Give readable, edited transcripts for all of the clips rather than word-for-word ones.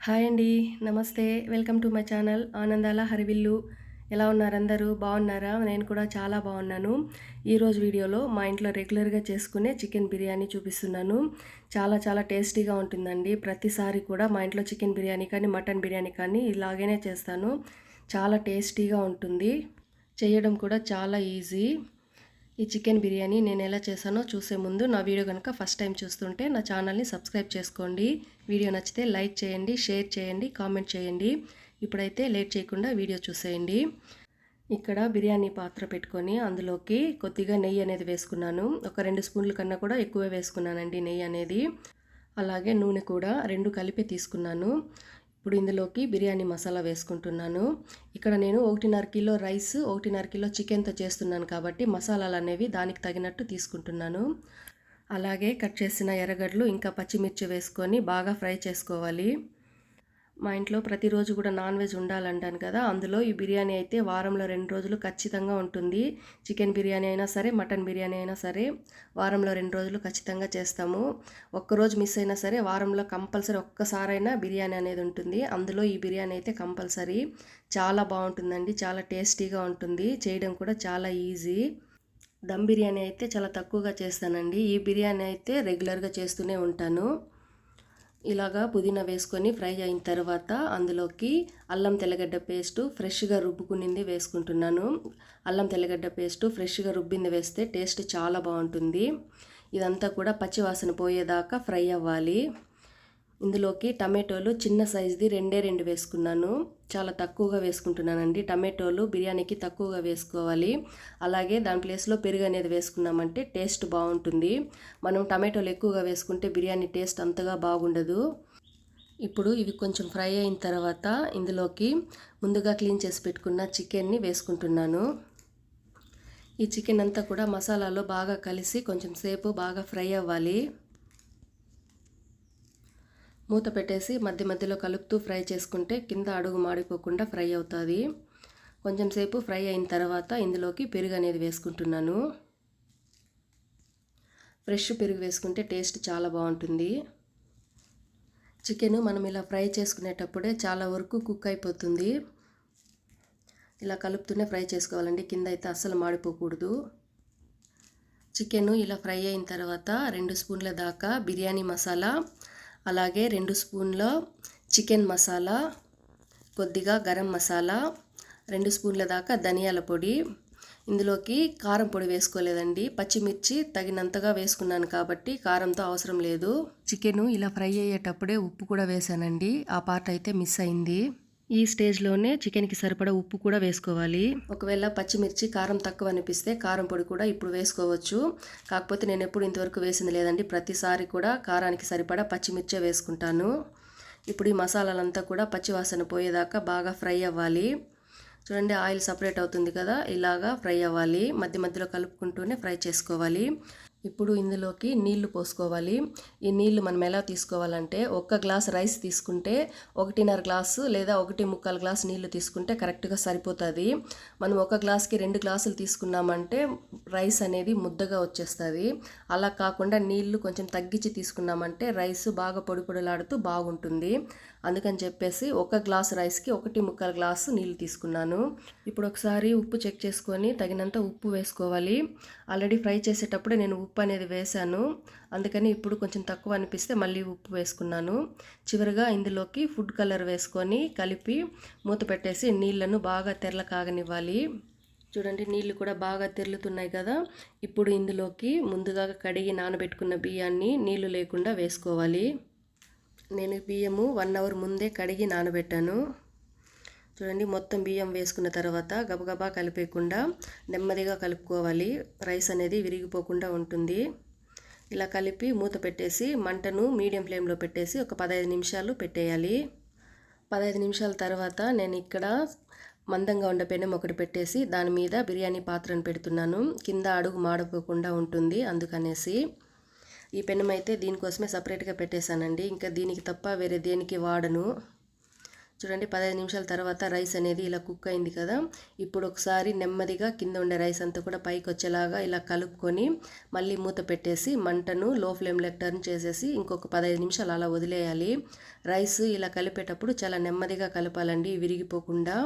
Hi అండి. నమస్తే. Welcome to my channel ఆనందాల హరివిల్లు. ఎలా ఉన్నారు అందరూ? బాగున్నారా? నేను కూడా చాలా బాగున్నాను. ఈరోజు వీడియోలో మా ఇంట్లో రెగ్యులర్గా చేసుకునే చికెన్ బిర్యానీ చూపిస్తున్నాను. చాలా చాలా టేస్టీగా ఉంటుందండి. ప్రతిసారి కూడా మా ఇంట్లో చికెన్ బిర్యానీ కానీ మటన్ బిర్యానీ కానీ ఇలాగనే చేస్తాను. చాలా టేస్టీగా ఉంటుంది. చేయడం కూడా చాలా ఈజీ. ఈ చికెన్ బిర్యానీ నేను ఎలా చేశానో చూసే ముందు నా వీడియో కనుక ఫస్ట్ టైం చూస్తుంటే నా ఛానల్ని సబ్స్క్రైబ్ చేసుకోండి. వీడియో నచ్చితే లైక్ చేయండి, షేర్ చేయండి, కామెంట్ చేయండి. ఇప్పుడైతే లేట్ చేయకుండా వీడియో చూసేయండి. ఇక్కడ బిర్యానీ పాత్ర పెట్టుకొని అందులోకి కొద్దిగా నెయ్యి అనేది వేసుకున్నాను. ఒక 2 స్పూన్ల కన్నా కూడా ఎక్కువే వేసుకున్నానండి నెయ్యి అనేది. అలాగే నూనె కూడా 2 కలిపి తీసుకున్నాను. ఇప్పుడు ఇందులోకి బిర్యానీ మసాలా వేసుకుంటున్నాను. ఇక్కడ నేను 1.5 కిలో రైస్ 1.5 కిలో చికెన్తో చేస్తున్నాను కాబట్టి మసాలాలు అనేవి దానికి తగినట్టు తీసుకుంటున్నాను. అలాగే కట్ చేసిన ఎర్రగడ్డలు ఇంకా పచ్చిమిర్చి వేసుకొని బాగా ఫ్రై చేసుకోవాలి. మా ఇంట్లో ప్రతిరోజు కూడా నాన్ వెజ్ ఉండాలంటాను కదా, అందులో ఈ బిర్యానీ అయితే వారంలో 2 రోజులు ఖచ్చితంగా ఉంటుంది. చికెన్ బిర్యానీ అయినా సరే, మటన్ బిర్యానీ అయినా సరే వారంలో 2 రోజులు ఖచ్చితంగా చేస్తాము. ఒక్కరోజు మిస్ అయినా సరే వారంలో కంపల్సరీ ఒక్కసారైనా బిర్యానీ అనేది ఉంటుంది. అందులో ఈ బిర్యానీ అయితే కంపల్సరీ. చాలా బాగుంటుందండి, చాలా టేస్టీగా ఉంటుంది. చేయడం కూడా చాలా ఈజీ. దమ్ బిర్యానీ అయితే చాలా తక్కువగా చేస్తానండి. ఈ బిర్యానీ అయితే రెగ్యులర్గా చేస్తూనే ఉంటాను. ఇలాగా పుదీనా వేసుకొని ఫ్రై అయిన తర్వాత అందులోకి అల్లం తెల్లగడ్డ పేస్టు ఫ్రెష్గా రుబ్బుకునింది వేసుకుంటున్నాను. అల్లం తెల్లగడ్డ పేస్టు ఫ్రెష్గా రుబ్బింది వేస్తే టేస్ట్ చాలా బాగుంటుంది. ఇదంతా కూడా పచ్చివాసన పోయేదాకా ఫ్రై అవ్వాలి. ఇందులోకి టమాటోలు చిన్న సైజుది 2 వేసుకున్నాను. చాలా తక్కువగా వేసుకుంటున్నానండి. టమాటోలు బిర్యానీకి తక్కువగా వేసుకోవాలి. అలాగే దాని ప్లేస్లో పెరుగు అనేది వేసుకున్నామంటే టేస్ట్ బాగుంటుంది. మనం టమాటోలు ఎక్కువగా వేసుకుంటే బిర్యానీ టేస్ట్ అంతగా బాగుండదు. ఇప్పుడు ఇవి కొంచెం ఫ్రై అయిన తర్వాత ఇందులోకి ముందుగా క్లీన్ చేసి పెట్టుకున్న చికెన్ని వేసుకుంటున్నాను. ఈ చికెన్ అంతా కూడా మసాలాలో బాగా కలిసి కొంచెం సేపు బాగా ఫ్రై అవ్వాలి. మూత పెట్టేసి మధ్య మధ్యలో కలుపుతూ ఫ్రై చేసుకుంటే కింద అడుగు మాడిపోకుండా ఫ్రై అవుతుంది. కొంచెం సేపు ఫ్రై అయిన తర్వాత ఇందులోకి పెరుగు అనేది వేసుకుంటున్నాను. ఫ్రెష్ పెరుగు వేసుకుంటే టేస్ట్ చాలా బాగుంటుంది. చికెన్ మనం ఇలా ఫ్రై చేసుకునేటప్పుడే చాలా వరకు కుక్ అయిపోతుంది. ఇలా కలుపుతూనే ఫ్రై చేసుకోవాలండి, కింద అయితే అస్సలు మాడిపోకూడదు. చికెన్ ఇలా ఫ్రై అయిన తర్వాత 2 స్పూన్ల దాకా బిర్యానీ మసాలా, అలాగే 2 స్పూన్ల చికెన్ మసాలా, కొద్దిగా గరం మసాలా, 2 స్పూన్ల దాకా ధనియాల పొడి. ఇందులోకి కారం పొడి వేసుకోలేదండి. పచ్చిమిర్చి తగినంతగా వేసుకున్నాను కాబట్టి కారంతో అవసరం లేదు. చికెను ఇలా ఫ్రై అయ్యేటప్పుడే ఉప్పు కూడా వేసానండి. ఆ పార్ట్ అయితే మిస్ అయింది. ఈ స్టేజ్లోనే చికెన్కి సరిపడా ఉప్పు కూడా వేసుకోవాలి. ఒకవేళ పచ్చిమిర్చి కారం తక్కువ అనిపిస్తే కారం పొడి కూడా ఇప్పుడు వేసుకోవచ్చు. కాకపోతే నేను ఎప్పుడు ఇంతవరకు వేసింది లేదండి. ప్రతిసారి కూడా కారానికి సరిపడా పచ్చిమిర్చే వేసుకుంటాను. ఇప్పుడు ఈ మసాలాలంతా కూడా పచ్చివాసన పోయేదాకా బాగా ఫ్రై అవ్వాలి. చూడండి, ఆయిల్ సపరేట్ అవుతుంది కదా, ఇలాగా ఫ్రై అవ్వాలి. మధ్య మధ్యలో కలుపుకుంటూనే ఫ్రై చేసుకోవాలి. ఇప్పుడు ఇందులోకి నీళ్లు పోసుకోవాలి. ఈ నీళ్లు మనం ఎలా తీసుకోవాలంటే 1 గ్లాస్ రైస్ తీసుకుంటే 1.5 గ్లాసు లేదా 1.25 గ్లాసు నీళ్లు తీసుకుంటే కరెక్ట్గా సరిపోతుంది. మనం 1 గ్లాస్కి 2 గ్లాసులు తీసుకున్నామంటే రైస్ అనేది ముద్దగా వచ్చేస్తుంది. అలా కాకుండా నీళ్లు కొంచెం తగ్గించి తీసుకున్నామంటే రైస్ బాగా పొడి పొడిలాడుతూ బాగుంటుంది. అందుకని చెప్పేసి 1 గ్లాస్ రైస్కి 1.25 గ్లాసు నీళ్ళు తీసుకున్నాను. ఇప్పుడు ఒకసారి ఉప్పు చెక్ చేసుకొని తగినంత ఉప్పు వేసుకోవాలి. ఆల్రెడీ ఫ్రై చేసేటప్పుడే నేను ఉప్పు అనేది వేశాను. అందుకని ఇప్పుడు కొంచెం తక్కువ అనిపిస్తే మళ్ళీ ఉప్పు వేసుకున్నాను. చివరిగా ఇందులోకి ఫుడ్ కలర్ వేసుకొని కలిపి మూత పెట్టేసి నీళ్లను బాగా తెరల కాగనివ్వాలి. చూడండి, నీళ్లు కూడా బాగా తెరులుతున్నాయి కదా. ఇప్పుడు ఇందులోకి ముందుగా కడిగి నానబెట్టుకున్న బియ్యాన్ని నీళ్లు లేకుండా వేసుకోవాలి. నేను బియ్యము 1 అవర్ ముందే కడిగి నానబెట్టాను. చూడండి, మొత్తం బియ్యం వేసుకున్న తర్వాత గబగబా కలిపేయకుండా నెమ్మదిగా కలుపుకోవాలి. రైస్ అనేది విరిగిపోకుండా ఉంటుంది. ఇలా కలిపి మూత పెట్టేసి మంటను మీడియం ఫ్లేమ్లో పెట్టేసి ఒక 15 నిమిషాలు పెట్టేయాలి. 15 నిమిషాల తర్వాత నేను ఇక్కడ మందంగా ఉండే పెనం ఒకటి పెట్టేసి దాని మీద బిర్యానీ పాత్రను పెడుతున్నాను. కింద అడుగు మాడిపోకుండా ఉంటుంది అందుకనేసి. ఈ పెనం అయితే దీనికోసమే సపరేట్గా పెట్టేశానండి. ఇంకా దీనికి తప్ప వేరే దేనికి వాడను. చూడండి 15 నిమిషాల తర్వాత రైస్ అనేది ఇలా కుక్ అయింది కదా. ఇప్పుడు ఒకసారి నెమ్మదిగా కింద ఉండే రైస్ అంతా కూడా పైకి వచ్చేలాగా ఇలా కలుపుకొని మళ్ళీ మూత పెట్టేసి మంటను లో ఫ్లేమ్లోకి టర్న్ చేసేసి ఇంకొక 15 నిమిషాలు అలా వదిలేయాలి. రైస్ ఇలా కలిపేటప్పుడు చాలా నెమ్మదిగా కలపాలండి, విరిగిపోకుండా.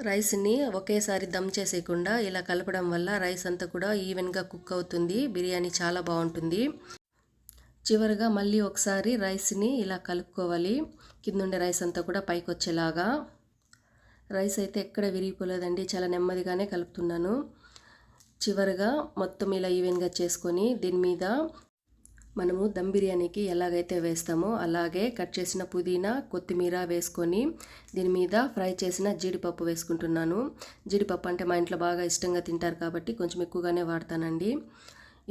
రైస్ని ఒకేసారి దమ్ చేసేయకుండా ఇలా కలపడం వల్ల రైస్ అంతా కూడా ఈవెన్గా కుక్ అవుతుంది, బిర్యానీ చాలా బాగుంటుంది. చివరిగా మళ్ళీ ఒకసారి రైస్ని ఇలా కలుపుకోవాలి, కిందుండే రైస్ అంతా కూడా పైకి వచ్చేలాగా. రైస్ అయితే ఎక్కడ విరిగిపోలేదండి, చాలా నెమ్మదిగానే కలుపుతున్నాను. చివరిగా మొత్తం ఇలా ఈవెన్గా చేసుకొని దీని మీద మనము దమ్ బిర్యానీకి ఎలాగైతే వేస్తామో అలాగే కట్ చేసిన పుదీనా, కొత్తిమీర వేసుకొని దీని మీద ఫ్రై చేసిన జీడిపప్పు వేసుకుంటున్నాను. జీడిపప్పు అంటే మా ఇంట్లో బాగా ఇష్టంగా తింటారు కాబట్టి కొంచెం ఎక్కువగానే వాడతానండి.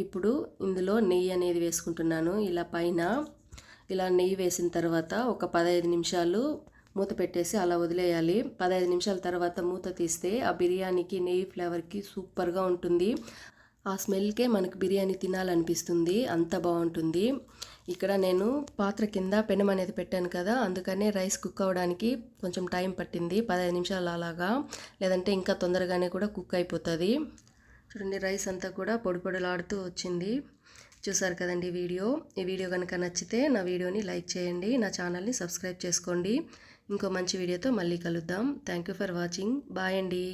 ఇప్పుడు ఇందులో నెయ్యి అనేది వేసుకుంటున్నాను. ఇలా పైన ఇలా నెయ్యి వేసిన తర్వాత ఒక 15 నిమిషాలు మూత పెట్టేసి అలా వదిలేయాలి. 15 నిమిషాల తర్వాత మూత తీస్తే ఆ బిర్యానీకి నెయ్యి ఫ్లేవర్కి సూపర్గా ఉంటుంది. ఆ స్మెల్కే మనకు బిర్యానీ తినాలనిపిస్తుంది, అంత బాగుంటుంది. ఇక్కడ నేను పాత్ర కింద పెనం అనేది పెట్టాను కదా, అందుకనే రైస్ కుక్ అవ్వడానికి కొంచెం టైం పట్టింది, 15 నిమిషాలు అలాగా. లేదంటే ఇంకా తొందరగానే కూడా కుక్ అయిపోతుంది. చూడండి రైస్ అంతా కూడా పొడి పొడిలాడుతూ వచ్చింది. చూసారు కదండి ఈ వీడియో కనుక నచ్చితే నా వీడియోని లైక్ చేయండి, నా ఛానల్ని సబ్స్క్రైబ్ చేసుకోండి. ఇంకో మంచి వీడియోతో మళ్ళీ కలుద్దాం. Thank you for watching. Bye అండి.